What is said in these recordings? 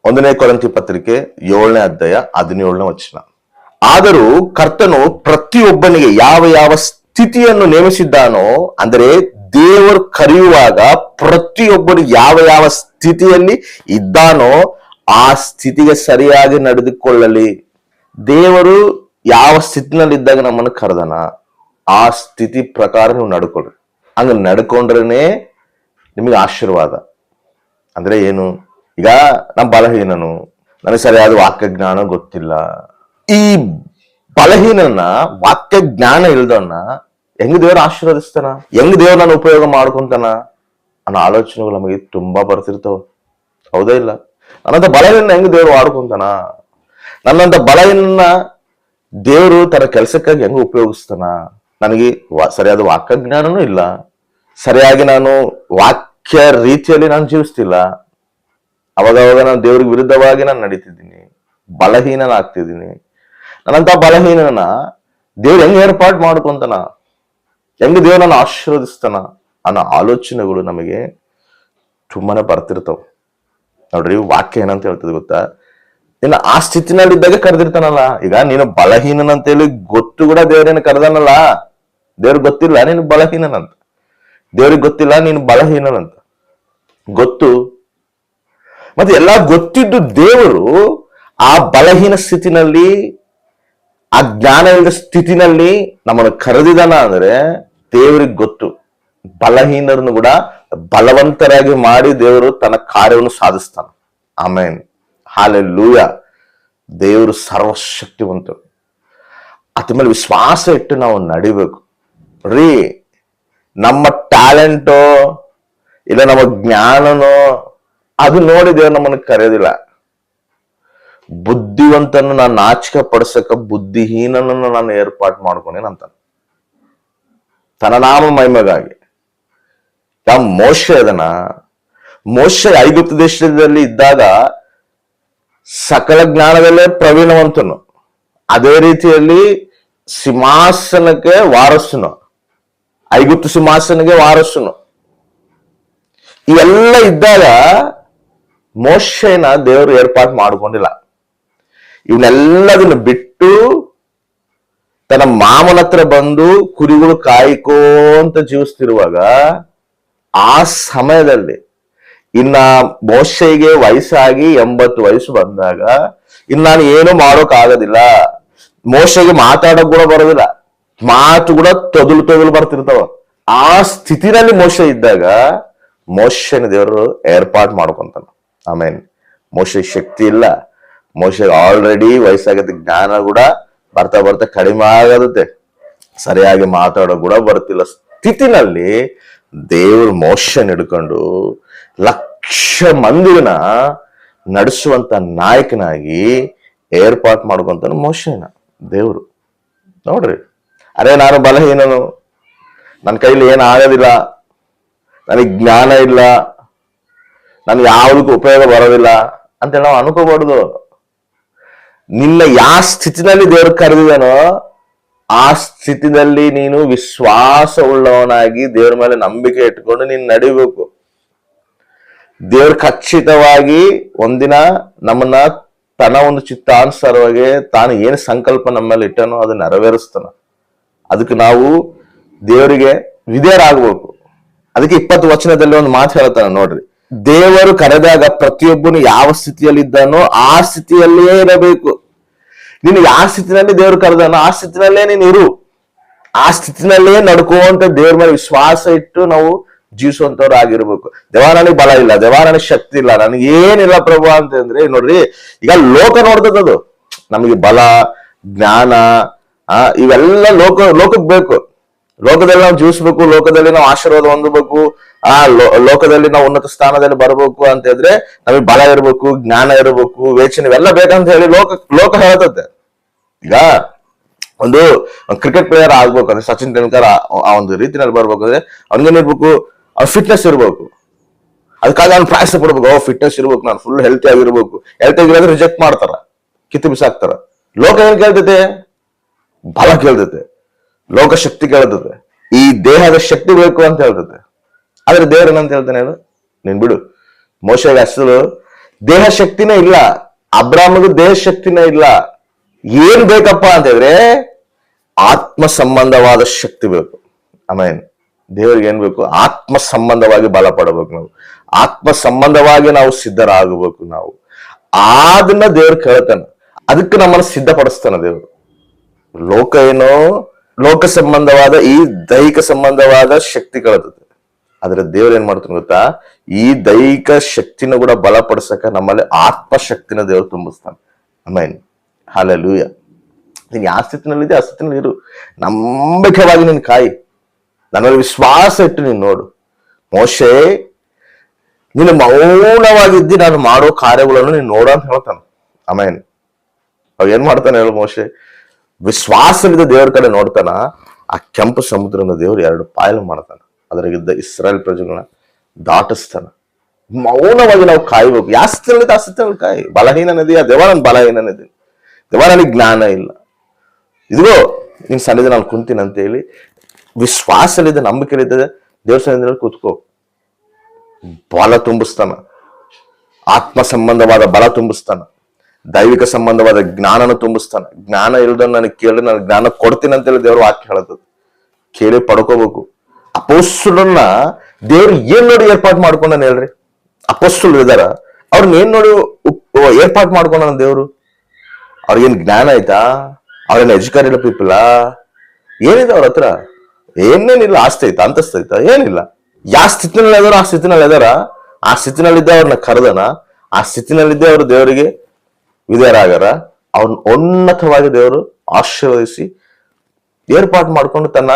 1ನೇ ಕೊರಿಂಥಿ ಪತ್ರಿಕೆ 7ನೇ ಅಧ್ಯಾಯ 17ನೇ ವಚನ. ಆದರೂ ಕರ್ತನು ಪ್ರತಿಯೊಬ್ಬನಿಗೆ ಯಾವ ಯಾವ ಸ್ಥಿತಿಯನ್ನು ನೇಮಿಸಿದ್ದಾನೋ, ಅಂದರೆ ದೇವರು ಕರೆಯುವಾಗ ಪ್ರತಿಯೊಬ್ಬನಿಗೆ ಯಾವ ಯಾವ ಸ್ಥಿತಿಯಲ್ಲಿ ಇದ್ದಾನೋ ಆ ಸ್ಥಿತಿಗೆ ಸರಿಯಾಗಿ ನಡೆದುಕೊಳ್ಳಲಿ. ದೇವರು ಯಾವ ಸ್ಥಿತಿನಲ್ಲಿ ಇದ್ದಾಗ ನಮ್ಮನ್ನು ಕರೆದನ ಆ ಸ್ಥಿತಿ ಪ್ರಕಾರ ನೀವು ನಡ್ಕೊಳ್ರಿ. ಹಂಗ ನಡ್ಕೊಂಡ್ರೇನೆ ನಿಮಗೆ ಆಶೀರ್ವಾದ. ಅಂದ್ರೆ ಏನು? ಈಗ ನಾನು ಬಲಹೀನನು, ನನಗೆ ಸರಿಯಾದ ವಾಕ್ಯ ಜ್ಞಾನ ಗೊತ್ತಿಲ್ಲ. ಈ ಬಲಹೀನನ, ವಾಕ್ಯ ಜ್ಞಾನ ಇಲ್ದವನ್ನ ಹೆಂಗ್ ದೇವ್ರ ಆಶೀರ್ವದಿಸ್ತಾನ, ಹೆಂಗ್ ದೇವ್ರ ನಾನು ಉಪಯೋಗ ಮಾಡ್ಕೊಂತಾನ ಅನ್ನೋ ಆಲೋಚನೆಗಳು ನಮಗೆ ತುಂಬಾ ಬರ್ತಿರ್ತಾವ. ಹೌದಾ ಇಲ್ಲ? ನನ್ನಂತ ಬಲಹೀನ ಹೆಂಗ್ ದೇವ್ರು ವಾಡ್ಕೊಂತಾನ, ನನ್ನಂತ ಬಲಹೀನ ದೇವರು ತನ್ನ ಕೆಲಸಕ್ಕಾಗಿ ಹೆಂಗ್ ಉಪಯೋಗಿಸ್ತಾನ, ನನಗೆ ಸರಿಯಾದ ವಾಕ್ಯ ಜ್ಞಾನನೂ ಇಲ್ಲ, ಸರಿಯಾಗಿ ನಾನು ವಾಕ್ಯ ರೀತಿಯಲ್ಲಿ ನಾನು ಜೀವಿಸ್ತಿಲ್ಲ, ಅವಾಗವಾಗ ನಾನು ದೇವ್ರಿಗೆ ವಿರುದ್ಧವಾಗಿ ನಾನು ನಡೀತಿದ್ದೀನಿ, ಬಲಹೀನನಾಗ್ತಿದ್ದೀನಿ. ನನ್ನಂತ ಬಲಹೀನನ ದೇವ್ರು ಹೆಂಗ್ ಏರ್ಪಾಟ್ ಮಾಡ್ಕೊಂತಾನ, ಹೆಂಗ್ ದೇವ್ರನ್ನ ಆಶೀರ್ವದಿಸ್ತಾನ ಅನ್ನೋ ಆಲೋಚನೆಗಳು ನಮಗೆ ತುಂಬಾನೇ ಬರ್ತಿರ್ತಾವ. ನೋಡ್ರಿ, ವಾಕ್ಯ ಏನಂತ ಹೇಳ್ತದೆ ಗೊತ್ತಾ? ಇನ್ನ ಆ ಸ್ಥಿತಿನಲ್ಲಿ ಇದ್ದಾಗ ಕರೆದಿರ್ತಾನಲ್ಲ. ಈಗ ನೀನು ಬಲಹೀನನಂತೇಳಿ ಗೊತ್ತು ಕೂಡ ದೇವ್ರೇನು ಕರೆದಾನಲ್ಲ. ದೇವ್ರಿಗೆ ಗೊತ್ತಿಲ್ಲ ನೀನು ಬಲಹೀನನಂತ, ದೇವ್ರಿಗೆ ಗೊತ್ತಿಲ್ಲ ನೀನು ಬಲಹೀನನಂತ ಗೊತ್ತು. ಮತ್ತೆ ಎಲ್ಲಾ ಗೊತ್ತಿದ್ದು ದೇವರು ಆ ಬಲಹೀನ ಸ್ಥಿತಿನಲ್ಲಿ, ಆ ಜ್ಞಾನ ಇಲ್ಲದ ಸ್ಥಿತಿನಲ್ಲಿ ನಮ್ಮನ್ನು ಕರೆದಿದಾನ ಅಂದ್ರೆ ದೇವರಿಗೆ ಗೊತ್ತು. ಬಲಹೀನರನ್ನು ಕೂಡ ಬಲವಂತರಾಗಿ ಮಾಡಿ ದೇವರು ತನ್ನ ಕಾರ್ಯವನ್ನು ಸಾಧಿಸ್ತಾನ. ಆಮೇನ್, ಹಾಲೆಲೂಯ. ದೇವರು ಸರ್ವಶಕ್ತಿವಂತರು. ಅದ್ರ ಮೇಲೆ ವಿಶ್ವಾಸ ಇಟ್ಟು ನಾವು ನಡಿಬೇಕು ರೀ. ನಮ್ಮ ಟ್ಯಾಲೆಂಟೋ ಇಲ್ಲ ನಮ್ಮ ಜ್ಞಾನನೋ ಅದು ನೋಡಿ ದೇವ್ರು ನಮ್ಮನ್ನು ಕರೆಯೋದಿಲ್ಲ. ಬುದ್ಧಿವಂತನ ನಾನು ನಾಚಿಕೆ ಪಡಿಸಕ ಬುದ್ಧಿಹೀನನನ್ನು ನಾನು ಏರ್ಪಾಟ್ ಮಾಡ್ಕೊಂಡೇನಂತ ತನ್ನ ನಾಮ ಮಹಿಮೆಗಾಗಿ. ಯಾವ ಮೋಶೆ ಅದನ್ನ, ಮೋಶೆ ಐಗುಪ್ತ ದೇಶದಲ್ಲಿ ಇದ್ದಾಗ ಸಕಲ ಜ್ಞಾನದಲ್ಲೇ ಪ್ರವೀಣವಂತನು, ಅದೇ ರೀತಿಯಲ್ಲಿ ಸಿಂಹಾಸನಕ್ಕೆ ವಾರಸನು, ಐಗುಪ್ತ ಸಿಂಹಾಸನಕ್ಕೆ ವಾರಸನು. ಇವೆಲ್ಲ ಇದ್ದಾಗ ಮೋಶೆನ ದೇವರು ಏರ್ಪಾಟ್ ಮಾಡ್ಕೊಂಡಿಲ್ಲ. ಇವನ್ನೆಲ್ಲದನ್ನು ಬಿಟ್ಟು ತನ್ನ ಮಾಮನ ಹತ್ರ ಬಂದು ಕುರಿಗಳು ಕಾಯ್ಕೋಂತ ಜೀವಿಸ್ತಿರುವಾಗ ಆ ಸಮಯದಲ್ಲಿ ಇನ್ನ ಮೋಶೆಗೆ ವಯಸ್ಸಾಗಿ 80 ವಯಸ್ಸು ಬಂದಾಗ ಇನ್ನು ನಾನು ಏನು ಮಾಡೋಕ್ ಆಗೋದಿಲ್ಲ. ಮೋಶೆಗೆ ಮಾತಾಡಕ್ ಕೂಡ ಬರೋದಿಲ್ಲ, ಮಾತು ಕೂಡ ತೊದಲು ಬರ್ತಿರ್ತಾವ. ಆ ಸ್ಥಿತಿನಲ್ಲಿ ಮೋಶೆ ಇದ್ದಾಗ ಮೋಶೆನ ದೇವರು ಏರ್ಪಾಟ್ ಮಾಡ್ಕೊಂತಾನ. ಆಮೇಲೆ ಮೋಶೆ ಶಕ್ತಿ ಇಲ್ಲ, ಮೋಶೆಗೆ ಆಲ್ರೆಡಿ ವಯಸ್ಸಾಗತ್ತೆ, ಜ್ಞಾನ ಕೂಡ ಬರ್ತಾ ಕಡಿಮೆ ಆಗತ್ತೆ, ಸರಿಯಾಗಿ ಮಾತಾಡೋ ಕೂಡ ಬರ್ತಿಲ್ಲ ಸ್ಥಿತಿನಲ್ಲಿ ದೇವರು ಮೋಶೆನ ಹಿಡ್ಕೊಂಡು ಲಕ್ಷ ಮಂದಿನ ನಡೆಸುವಂತ ನಾಯಕನಾಗಿ ಏರ್ಪಾಟ್ ಮಾಡ್ಕೊಂತಾನ ಮೋಶೆನ ದೇವರು. ನೋಡ್ರಿ, ಅರೆ ನಾನು ಬಲಹೀನನು, ನನ್ನ ಕೈಲಿ ಏನು ಆಗೋದಿಲ್ಲ, ನನಗೆ ಜ್ಞಾನ ಇಲ್ಲ, ನನ್ಗೆ ಯಾವುದಕ್ಕೂ ಉಪಯೋಗ ಬರೋದಿಲ್ಲ ಅಂತೇಳಿ ನಾವು ಅನ್ಕೋಬಾರ್ದು. ನಿನ್ನ ಯಾವ ಸ್ಥಿತಿನಲ್ಲಿ ದೇವ್ರು ಕರೆದಿದಾನೋ ಆ ಸ್ಥಿತಿನಲ್ಲಿ ನೀನು ವಿಶ್ವಾಸ ಉಳ್ಳವನಾಗಿ ದೇವ್ರ ಮೇಲೆ ನಂಬಿಕೆ ಇಟ್ಕೊಂಡು ನೀನು ನಡಿಬೇಕು. ದೇವ್ರ ಖಚಿತವಾಗಿ ಒಂದಿನ ನಮ್ಮನ್ನ ತನ್ನ ಒಂದು ಚಿತ್ತಾನುಸಾರವಾಗಿ ತಾನು ಏನು ಸಂಕಲ್ಪ ನಮ್ಮ ಮೇಲೆ ಇಟ್ಟನೋ ಅದು ನೆರವೇರಿಸ್ತಾನ. ಅದಕ್ಕೆ ನಾವು ದೇವರಿಗೆ ವಿಧೇಯರಾಗಬೇಕು. ಅದಕ್ಕೆ 20 ವಚನದಲ್ಲಿ ಒಂದು ಮಾತು ಹೇಳ್ತಾನೆ ನೋಡ್ರಿ, ದೇವರು ಕರೆದಾಗ ಪ್ರತಿಯೊಬ್ಬನು ಯಾವ ಸ್ಥಿತಿಯಲ್ಲಿ ಇದ್ದಾನೋ ಆ ಸ್ಥಿತಿಯಲ್ಲೇ ಇರಬೇಕು. ನೀನು ಯಾವ ಸ್ಥಿತಿನಲ್ಲಿ ದೇವರು ಕರೆದಾನೋ ಆ ಸ್ಥಿತಿನಲ್ಲೇ ನೀನು ಇರು, ಆ ಸ್ಥಿತಿನಲ್ಲೇ ನಡ್ಕೋಂತ ದೇವ್ರ ಮೇಲೆ ವಿಶ್ವಾಸ ಇಟ್ಟು ನಾವು ಜೀವಿಸುವಂತವ್ರು ಆಗಿರ್ಬೇಕು. ದೇವ ನನಗೆ ಬಲ ಇಲ್ಲ, ದೇವ ನನಗೆ ಶಕ್ತಿ ಇಲ್ಲ, ನನಗೆ ಏನಿಲ್ಲ ಪ್ರಭು ಅಂತಂದ್ರೆ ನೋಡ್ರಿ, ಈಗ ಲೋಕ ನೋಡ್ತದದು ನಮಗೆ ಬಲ ಜ್ಞಾನ ಇವೆಲ್ಲ ಲೋಕಕ್ಕೆ ಬೇಕು. ಲೋಕದಲ್ಲಿ ನಾವು ಜೀವಿಸ್ಬೇಕು, ಲೋಕದಲ್ಲಿ ನಾವು ಆಶೀರ್ವಾದ ಹೊಂದಬೇಕು, ಲೋಕದಲ್ಲಿ ನಾವು ಉನ್ನತ ಸ್ಥಾನದಲ್ಲಿ ಬರಬೇಕು ಅಂತ ಹೇಳಿದ್ರೆ ನಮಗೆ ಬಲ ಇರಬೇಕು, ಜ್ಞಾನ ಇರಬೇಕು, ವೇಚನೆ ಇವೆಲ್ಲ ಬೇಕಂತ ಹೇಳಿ ಲೋಕ ಹೇಳ್ತದೆ. ಈಗ ಒಂದು ಕ್ರಿಕೆಟ್ ಪ್ಲೇಯರ್ ಆಗ್ಬೇಕು ಅಂದ್ರೆ ಸಚಿನ್ ತೆಂಡೂಲ್ಕರ್ ಆ ಒಂದು ರೀತಿನಲ್ಲಿ ಬರ್ಬೇಕಂದ್ರೆ ಅವ್ನಿಗೇನಿರ್ಬೇಕು, ಅವ್ನ ಫಿಟ್ನೆಸ್ ಇರ್ಬೇಕು. ಅದಕ್ಕಾಗಿ ಅವ್ನು ಪ್ರಯಾಸ ಪಡ್ಬೇಕು, ಫಿಟ್ನೆಸ್ ಇರ್ಬೇಕು, ನಾನು ಫುಲ್ ಹೆಲ್ತಿ ಆಗಿರ್ಬೇಕು. ಹೆಲ್ತಿ ಆಗಿರೋದ್ರೆ ರಿಜೆಕ್ಟ್ ಮಾಡ್ತಾರ, ಕಿತ್ತು ಬಿಸಾಕ್ತಾರ. ಲೋಕ ಏನ್ ಕೇಳ್ತೈತೆ? ಬಲ ಕೇಳ್ತೈತೆ, ಲೋಕ ಶಕ್ತಿ ಕೇಳ್ತದೆ, ಈ ದೇಹದ ಶಕ್ತಿ ಬೇಕು ಅಂತ ಹೇಳ್ತದೆ. ಆದ್ರೆ ದೇವ್ರ ಏನಂತ ಹೇಳ್ತಾನೆ, ನೀನ್ ಬಿಡು. ಮೋಶೆಗೆ ಅಸಲು ದೇಹ ಶಕ್ತಿನೇ ಇಲ್ಲ. ಅಬ್ರಾಹ್ಮನಿಗೆ ದೇಹ ಶಕ್ತಿನೇ ಇಲ್ಲ. ಏನ್ ಬೇಕಪ್ಪ ಅಂತ ಹೇಳಿದ್ರೆ ಆತ್ಮ ಸಂಬಂಧವಾದ ಶಕ್ತಿ ಬೇಕು. ಆಮೇನ್. ದೇವರಿಗೆ ಏನ್ ಬೇಕು? ಆತ್ಮ ಸಂಬಂಧವಾಗಿ ಬಲ ಪಡಬೇಕು ನಾವು. ಆತ್ಮ ಸಂಬಂಧವಾಗಿ ನಾವು ಸಿದ್ಧರಾಗಬೇಕು ನಾವು. ಅದನ್ನ ದೇವ್ರು ಕೇಳ್ತಾನೆ. ಅದಕ್ಕೆ ನಮ್ಮನ್ನು ಸಿದ್ಧಪಡಿಸ್ತಾನೆ ದೇವರು. ಲೋಕ ಏನೋ ಲೋಕ ಸಂಬಂಧವಾದ ಈ ದೈಹಿಕ ಸಂಬಂಧವಾದ ಶಕ್ತಿ ಕಳತದೆ. ಆದ್ರೆ ದೇವ್ರು ಏನ್ ಮಾಡ್ತಾನೆ ಗೊತ್ತಾ? ಈ ದೈಹಿಕ ಶಕ್ತಿನ ಕೂಡ ಬಲಪಡಿಸಕ ನಮ್ಮಲ್ಲಿ ಆತ್ಮ ಶಕ್ತಿನ ದೇವರು ತುಂಬಿಸ್ತಾನೆ. ಆಮೇನ್. ಹಲ್ಲೆಲೂಯಾ. ನೀನ್ ಯಾವ ಸ್ಥಿತಿನಲ್ಲಿದೆ ಆ ಸ್ಥಿತಿನಲ್ಲಿ ಇರು. ನಂಬಿಕೆವಾಗಿ ನೀನ್ ಕಾಯಿ. ನನ್ನಲ್ಲಿ ವಿಶ್ವಾಸ ಇಟ್ಟು ನೀನ್ ನೋಡು. ಮೋಶೆ, ನೀನು ಮೌನವಾಗಿದ್ದಿ ನಾನು ಮಾಡೋ ಕಾರ್ಯಗಳನ್ನು ನೀನ್ ನೋಡ ಅಂತ ಹೇಳ್ತಾನೆ. ಆಮೇನ್. ಅವ್ ಏನ್ ಮಾಡ್ತಾನೆ ಹೇಳು ಮೋಶೆ? ವಿಶ್ವಾಸವಿದ್ದ ದೇವರ ಕಡೆ ನೋಡ್ತಾನ. ಆ ಕೆಂಪು ಸಮುದ್ರನ ದೇವರು 2 ಪಾಯಲು ಮಾಡ್ತಾನ. ಅದ್ರಾಗಿದ್ದ ಇಸ್ರಾಯೇಲ್ ಪ್ರಜೆಗಳನ್ನ ದಾಟಿಸ್ತಾನ. ಮೌನವಾಗಿ ನಾವು ಕಾಯ್ಬೇಕು. ಯಾವ ಸ್ಥಿತಿಯಲ್ಲಿ ಆ ಸ್ಥಿತಿಯಲ್ಲಿ ಕಾಯಿ. ಬಲಹೀನ ನದಿ, ಆ ದೇವ ನನ್ ಬಲಹೀನ ನದಿ, ದೇವ ನನಗೆ ಜ್ಞಾನ ಇಲ್ಲ, ಇದಿಗೋ ನಿನ್ ಸನ್ನಿಧಿ ನಾನು ಕುಂತೀನಿ ಅಂತ ಹೇಳಿ ವಿಶ್ವಾಸಲಿದ್ದ ನಂಬಿಕೆಲಿದ್ದ ದೇವ್ರ ಸನ್ನಿಧಿಯಲ್ಲಿ ಕೂತ್ಕೋ. ಬಲ ತುಂಬಿಸ್ತಾನ. ಆತ್ಮ ಸಂಬಂಧವಾದ ಬಲ ತುಂಬಿಸ್ತಾನ. ದೈವಿಕ ಸಂಬಂಧವಾದ ಜ್ಞಾನನ ತುಂಬಿಸ್ತಾನ. ಜ್ಞಾನ ಇಲ್ದ ನನಗೆ ಕೇಳಿ ನಾನು ಜ್ಞಾನ ಕೊಡ್ತೀನಿ ಅಂತೇಳಿ ದೇವ್ರು ವಾಕ್ಯ ಹೇಳತದ. ಕೇಳಿ ಪಡ್ಕೋಬೇಕು. ಅಪೊಸ್ತಲರನ್ನ ದೇವ್ರು ಏನ್ ನೋಡಿ ಏರ್ಪಾಟ್ ಮಾಡ್ಕೊಂಡಾನ ಹೇಳ್ರಿ? ಅಪೊಸ್ತಲರು ಇದಾರ, ಅವ್ರನ್ನ ಏನ್ ನೋಡಿ ಏರ್ಪಾಟ್ ಮಾಡ್ಕೊಂಡಾನ ದೇವ್ರು? ಅವ್ರಿಗೇನ್ ಜ್ಞಾನ ಆಯ್ತಾ? ಅವ್ರೇನ್ ಎಜುಕೇಟೆಡ್ ಪೀಪಲ್? ಏನಿದೆ ಅವ್ರ ಹತ್ರ? ಏನೇನಿಲ್ಲ. ಆಸ್ತಿ ಐತಾ? ಅಂತಸ್ತ ಐತಾ? ಏನಿಲ್ಲ. ಯಾವ ಸ್ಥಿತಿನಲ್ಲಿ ಇದಾರ ಆ ಸ್ಥಿತಿನಲ್ಲಿ ಇದಾರ. ಆ ಸ್ಥಿತಿನಲ್ಲಿದ್ದ ಅವ್ರನ್ನ ಕರೆದನ. ಆ ಸ್ಥಿತಿನಲ್ಲಿದ್ದೇ ಅವರು ದೇವರಿಗೆ ವಿಧೇಯರಾಗಾರ. ಅವ್ರನ್ನ ಉನ್ನತವಾಗಿ ದೇವರು ಆಶೀರ್ವದಿಸಿ ಏರ್ಪಾಟ್ ಮಾಡ್ಕೊಂಡು ತನ್ನ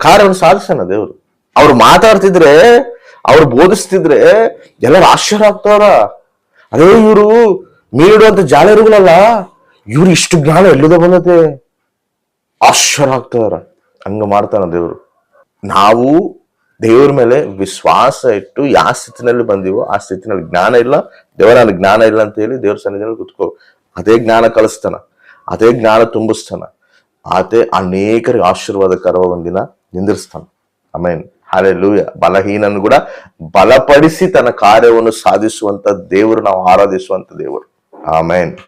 ಕಾರ್ಯವನ್ನು ಸಾಧಿಸೋಣ ದೇವರು. ಅವ್ರು ಮಾತಾಡ್ತಿದ್ರೆ, ಅವ್ರು ಬೋಧಿಸ್ತಿದ್ರೆ ಎಲ್ಲರೂ ಆಶ್ಚರ್ಯ ಆಗ್ತವ್ರ. ಅದೇ ಇವರು ಮೀರಿಡುವಂತ ಜಾಲರುಗಳಲ್ಲ, ಇವ್ರು ಇಷ್ಟು ಜ್ಞಾನ ಎಲ್ಲಿದೆ ಬಂದತೆ? ಆಶ್ಚರ್ಯ ಆಗ್ತವ್ರ. ಹಂಗ ಮಾಡ್ತಾನ ದೇವರು. ನಾವು ದೇವ್ರ ಮೇಲೆ ವಿಶ್ವಾಸ ಇಟ್ಟು ಯಾವ ಸ್ಥಿತಿನಲ್ಲಿ ಬಂದಿವೋ ಆ ಸ್ಥಿತಿನಲ್ಲಿ ಜ್ಞಾನ ಇಲ್ಲ, ದೇವರ ನನಗೆ ಜ್ಞಾನ ಇಲ್ಲ ಅಂತ ಹೇಳಿ ದೇವ್ರ ಸನ್ನಿಧಿಯಲ್ಲಿ ಕುತ್ಕೋ. ಅದೇ ಜ್ಞಾನ ಕಲಿಸ್ತಾನ, ಅದೇ ಜ್ಞಾನ ತುಂಬಿಸ್ತಾನ. ಆತೆ ಅನೇಕರಿಗೆ ಆಶೀರ್ವಾದಕರವಾದ ಒಂದಿನ ನಿಂದಿರ್ಸ್ತಾನ. ಆಮೇನ್. ಹಲ್ಲೆಲೂಯಾ. ಬಲಹೀನನ್ನು ಕೂಡ ಬಲಪಡಿಸಿ ತನ್ನ ಕಾರ್ಯವನ್ನು ಸಾಧಿಸುವಂತ ದೇವರು ನಾವು ಆರಾಧಿಸುವಂತ ದೇವರು. ಆಮೇನ್.